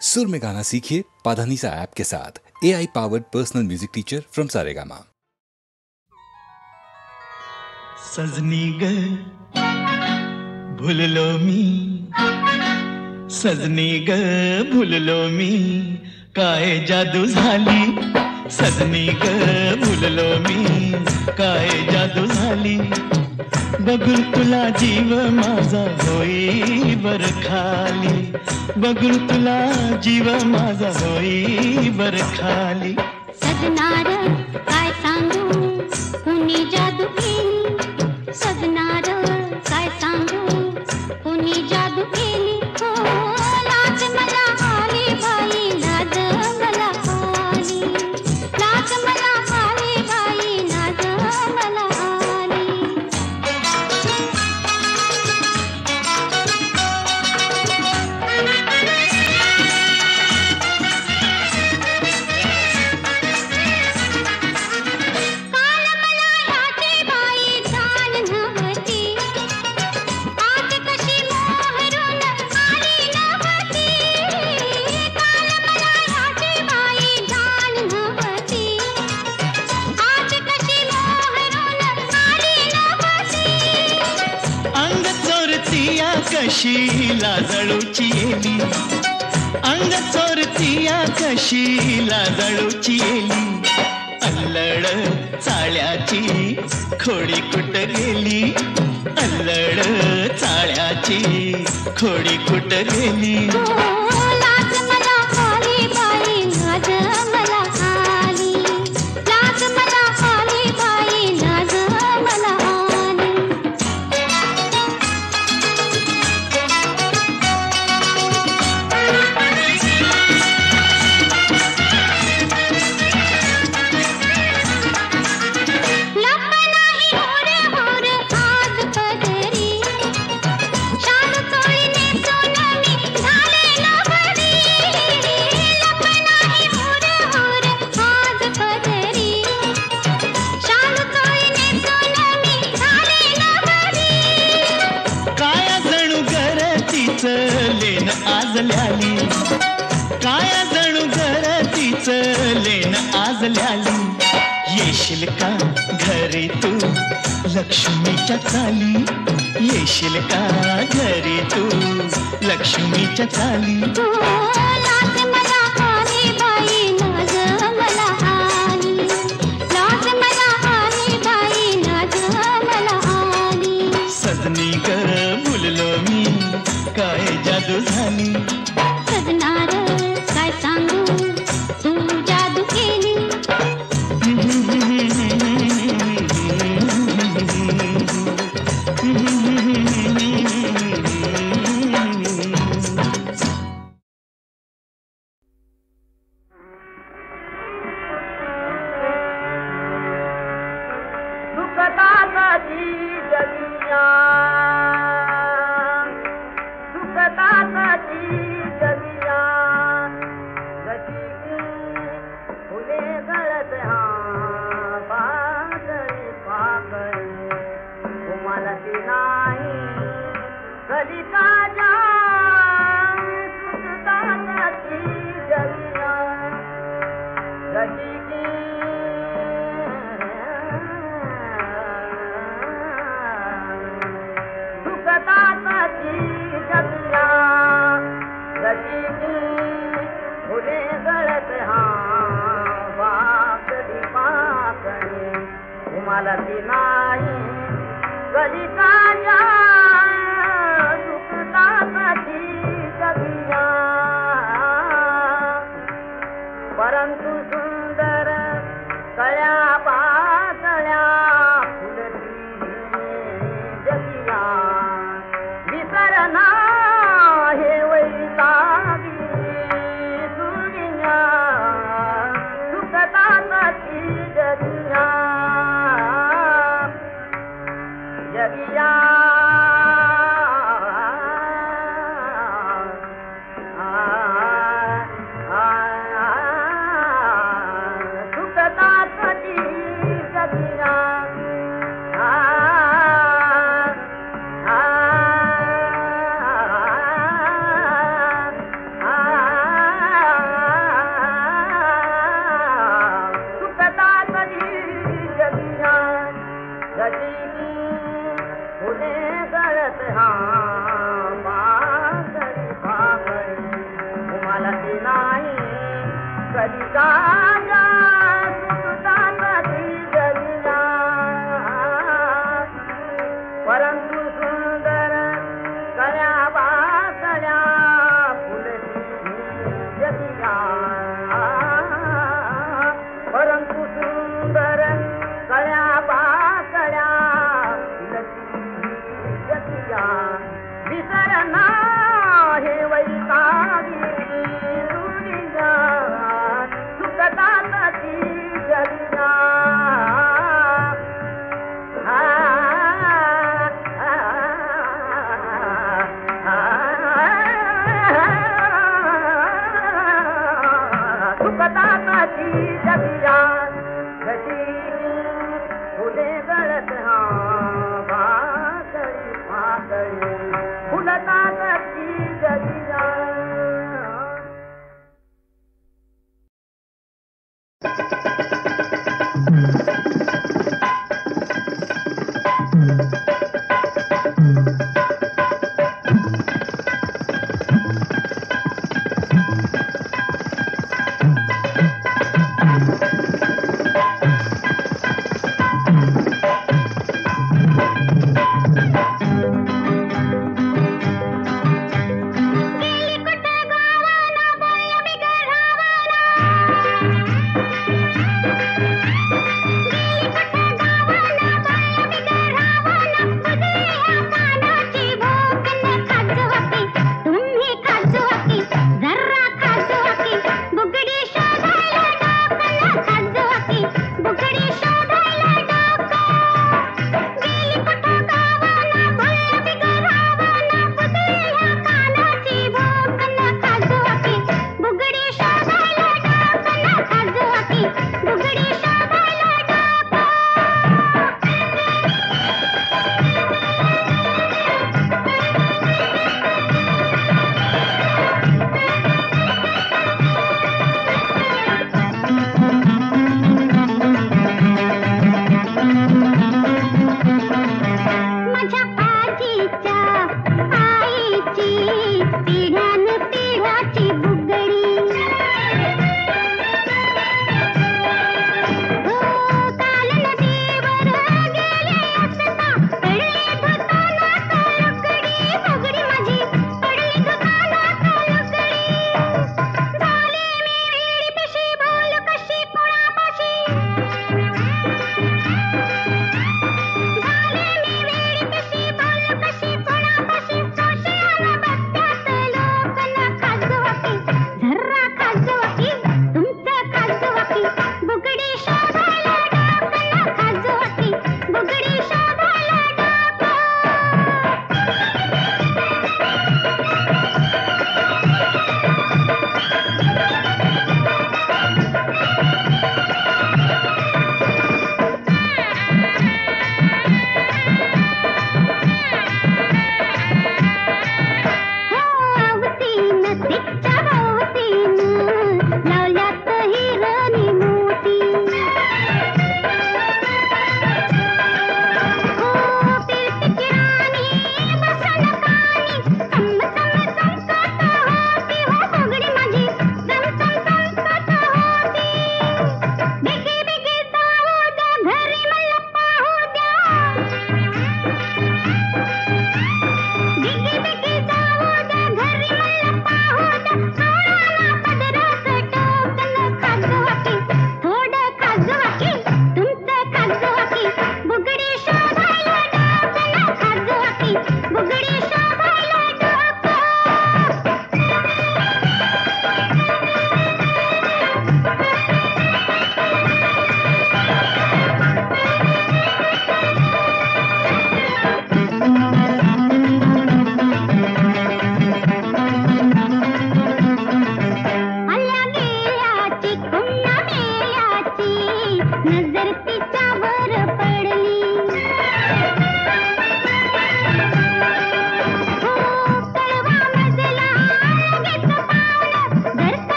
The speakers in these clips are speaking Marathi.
सुर में गाना सीखिए पाधानीसा ऐप के साथ। AI powered personal music teacher from Saregama. सजनी ग भुललो मी, सजनी ग भुललो मी, काय जादू झाली। सजनी ग भुललो मी, काय जादू झाली। बघून तुला जीव माझा होई बर खाली, बघून तुला जीव माझा होई बर खाली। सजनार काय सांगू कुणी जादू केली, सजनार काय सांगू कुणी जादू केली। हो लाज मला आली बाई, लाज मला आली, लाज मला आली बाई, लाज मला आली। कशी लाजळूची येली, अंग चोरतीया कशी लाजळूची येली। अल्लड चाळ्याची खोडी कुठ गेली, अल्लड चाळ्याची खोडी कुठ गेली। लाज मला आली बाई, लाज मला आली, लाज मला आली बाई, लाज मला आली। लेन आज ल्याली, काय जणू घरतीच लेन आज ल्याली। येशील का घरी तू लक्ष्मीच्या चाली, येशील का घरी तू लक्ष्मीच्या चाली। लाज मला आली बाई, लाज मला आली, लाज मला आली बाई, लाज मला आली। सजनी ग भुललो मी, काय जादू झाली। सजनार काय सांगू तू जादू केली। ललिताया सुताची जलिया परंतु सुंदर कळ्या बासळ्या फुलती जलिया परंतु सुंदर कळ्या बासळ्या फुलती जलिया विसरना हे वैतागी दुनिया सुखदाची जलिया सुखदाची जलिया कशी फुले गळत हा भाकरी भाकरी फुलताची जलिया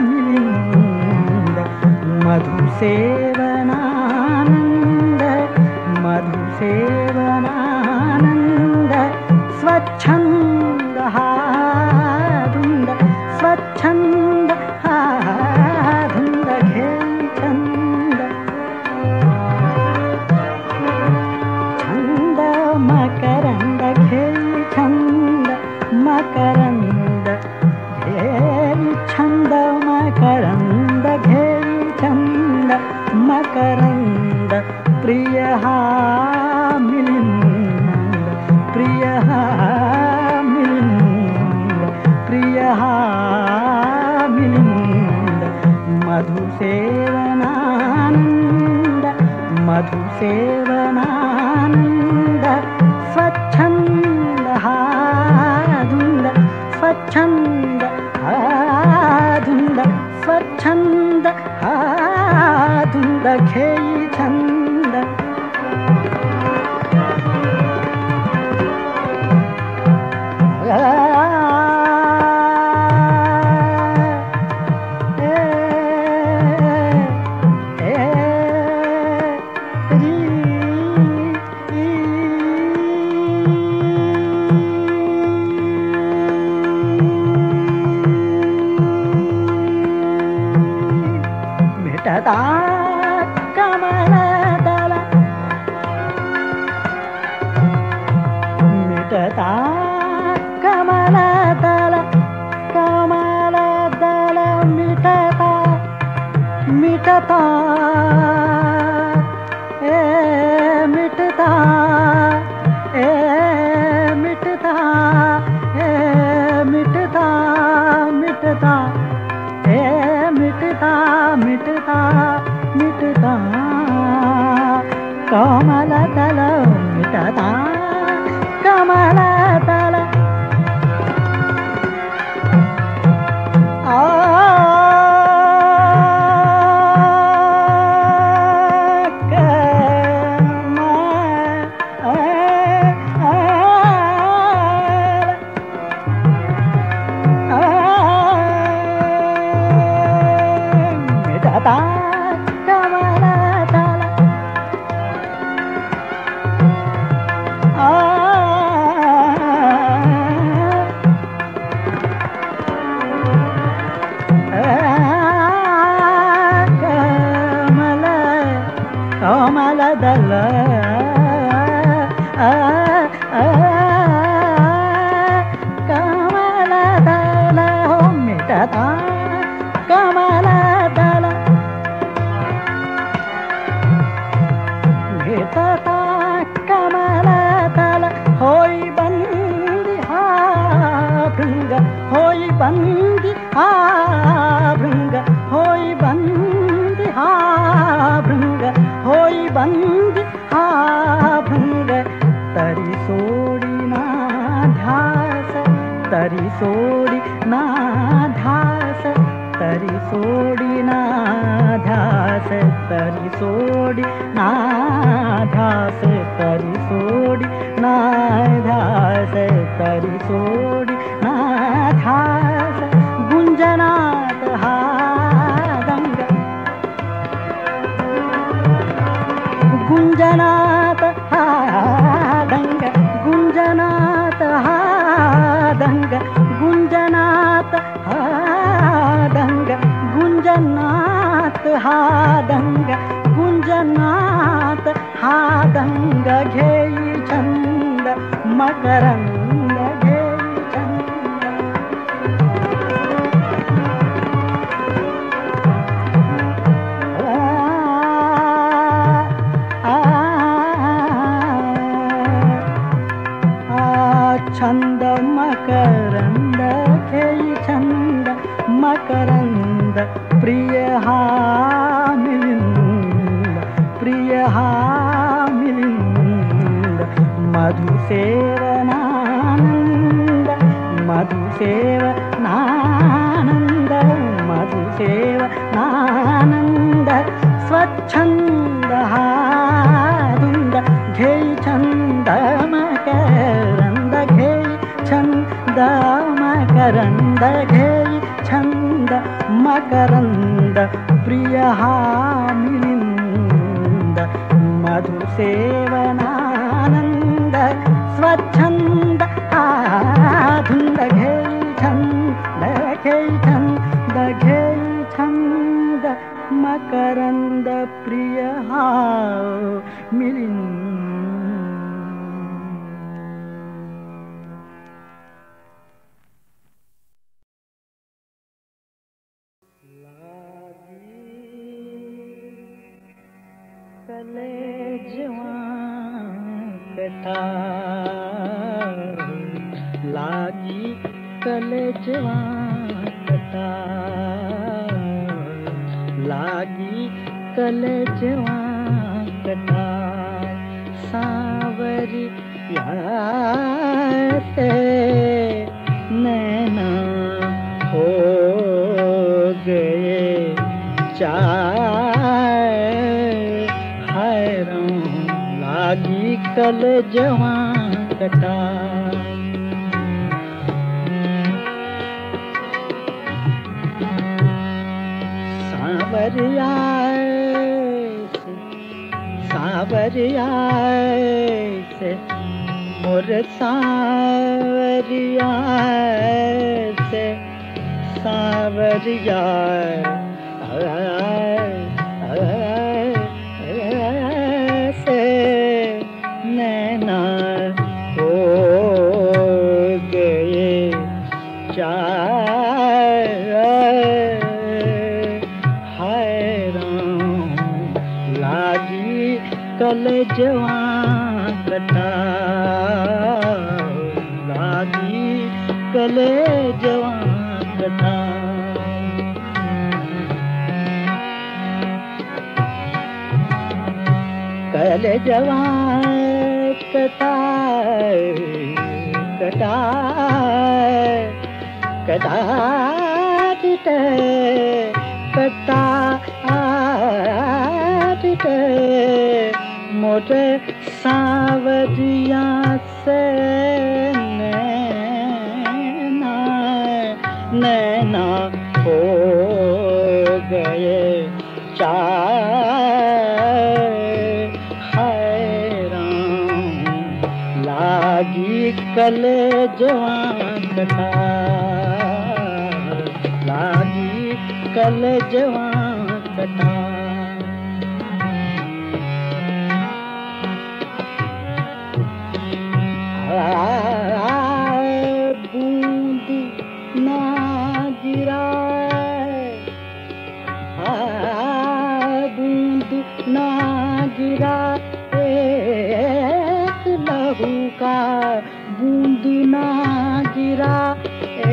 मिलिंद मधुसेवनानंद मधुसेवनानंद स्वच्छंद हा धुंद स्वच्छंद हा धुंद घेई छंद छंद मकरंद घेई छंद मकरंद घेई छंद मकरंद घेई छंद मकरंद प्रिय हा मिलिंद प्रिय हा मिलिंद प्रिय हा मिलिंद मधुसेवनानंद मधुसेवनानंद स्वच्छंद हा धुंद स्वच्छंद हा धुंद स्वच्छंद हा धुंद घेई छंद मिटता कमलदल मिटता कमलदल कमलदल मिटता मिटता मिटता मिटता मिटता मिटता मिटता मिटता मिटता कमलदल मिटता कमलदल मिटता कमलदल कमलदल कमलदल हो मिटता कमलदल मिटता कमलदल होई बंदी हा भृंग होई बंदी हा भृंग होई बंदी हा भृंग होई बंदी हा भृंग तरी सोडी ना ध्यास तरी सोडी ना ध्यास तरी सोडी ना ध्यास तरी सोडी ना ध्यास तरी सोडी ना ध्यास तरी सोडी ना ध्यास गुंजनात हा दंग गुंजनात हा दंग गुंजनात हा दंग गुंजनात हा दंग गुंजनात हा दंग गुंजनात हा दंग घेई छंद मकरंद घेई छंद छंद मकरंद घेई छंद मकरंद प्रिय हा मिलिंद प्रिय हा मिलिंद मधुसेवनानंद मधुसेवनानंद मधुसेवनानंद स्वच्छंद हा धुंद घेई छंद मकरंद घेई छंद मकरंद घेई छंद मकरंद प्रिय मिलिंद मधुसेवनानंद स्वच्छंद धुंद घेई छंद घेई छंद मकरंद प्रिय मिलिंद लागी कलेजवा कटार लागी कलेजवा कटार सांवरिया से नैना हो गए चार लागी कलेजवा कटार सांवरिया से मोर सांवरिया से सांवरिया से नैना हो गए चार कलेजवा कटार लागी कलेजवा कटार कलेजवा कटार कटार कटार कटार मोरे सांवरिया से नैना हो गए चार हैरान लागी कलेजवा कटार लागी कलेजवा कटार बूंद ना गिरा बूंद ना गिरा एक लहू का बूंद ना गिरा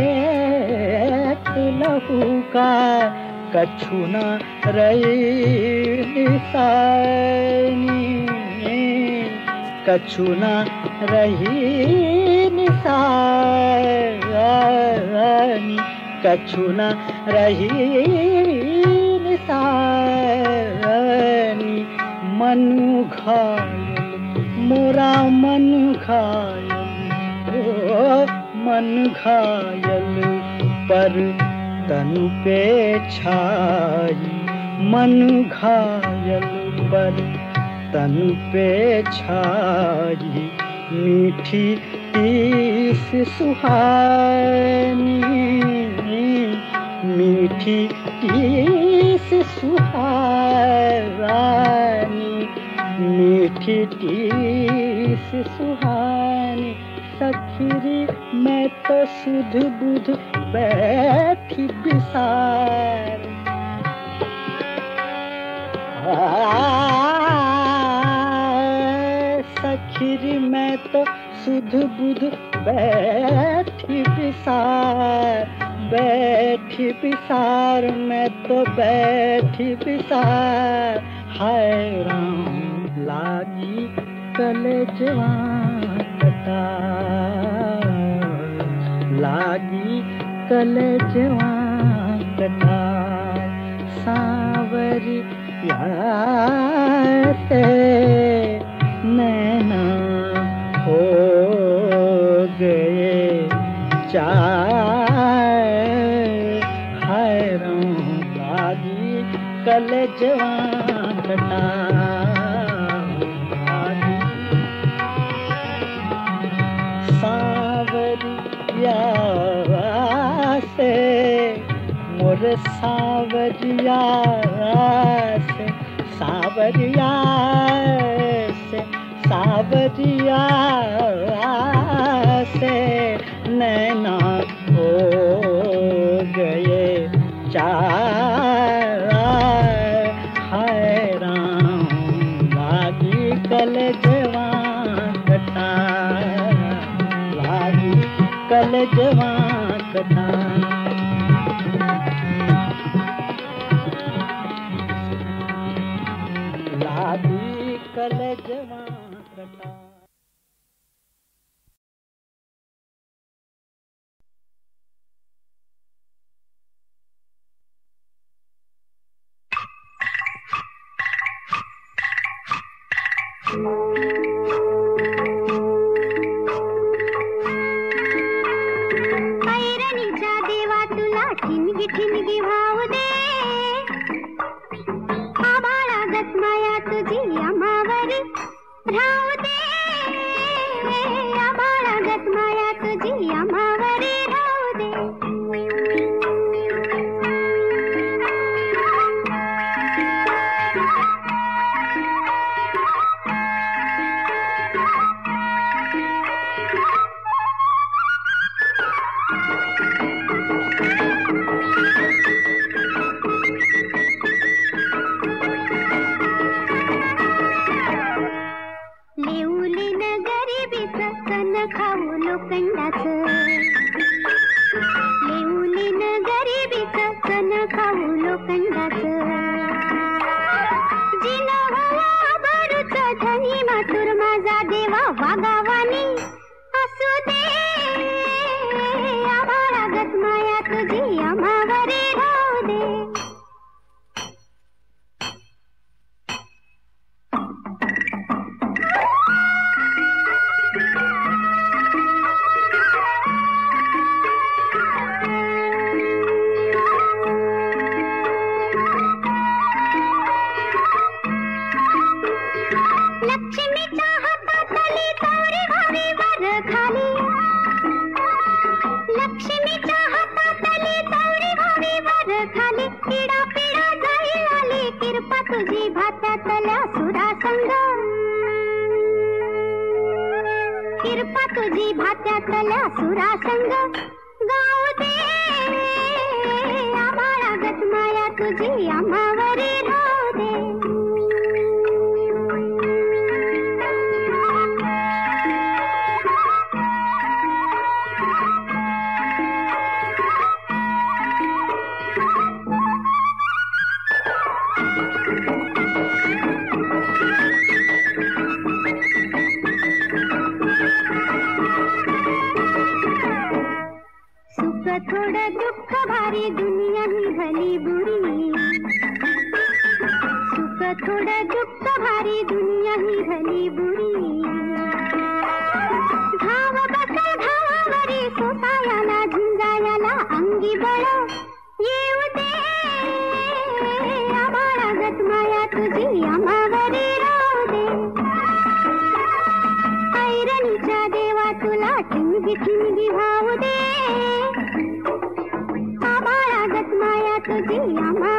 एक लहू का कछु न रही निशानी कछु न रही निशानी कछु न रही निशानी मनु घायल मोरा मन घायल ओ मन घायल पर तनु पे छाई मन घायल पर तन पे छाई मीठी तीस सुहानी मीठी तीस सुहानी मीठी तीस सुहानी सखीरी मैं तो सुध बुध बैठी बिसार सखीरी मैं तो सुध बुध बैठी बिसार मैं तो बैठी बिसार हाय राम लागी कलेजवा कटार लागी कलेजवा कटार सांवरिया से नैना हो गए चार हाय राम लागी कलेजवा कटाई सावरिया से मोर सावरिया से सावरिया से सावरिया से नैना हो गए चार हाय राम लागी कलेजवा कटा लागी कलेजवा कटा लागी कलेजवा कटा ऐरणीच्या देवा तुला ठिणगी ठिणगी भाव दे आभाळागत माया तुझी आम्हावरी राहू दे आभाळागत माया तुझी आम्हावरी राहू दे लेऊलीन गरिबीचं कण खाऊ लोखंडाचं लेऊलीन गरिबीचं कण खाऊ लोखंडाचं जिन व्हावा भरूच धनी मातुर माझा देवा वागावानी असू दे आभाळागत माया तुझी आम्हावरी राहू दे लक्ष्मीच्या हातातली तावरी व्हावी वर खाली लक्ष्मीच्या हातातली तावरी व्हावी वर खाली पिढा पिढा जाईल आली किरपा तुझी भात्यातल्या सुरासंग किरपा तुझी भात्यातल्या सुरासंग गाऊ दे आभाळागत माया तुझी आम्हावरी राहू दे सुख थोडं दुःख भारी दुनिया ही भली बुरी सुख थोडं दुःख भारी दुनिया ही भली बुरी धाव बसा धावावरी सोसायाला झुंजायाला अंगी बळ येऊ दे आभाळागत माया तुझी आम्हावरी राहू दे ऐरणीच्या देवा तुला ठिणगी ठिणगी भाऊ दे आभाळागत माया तुझी आम्हा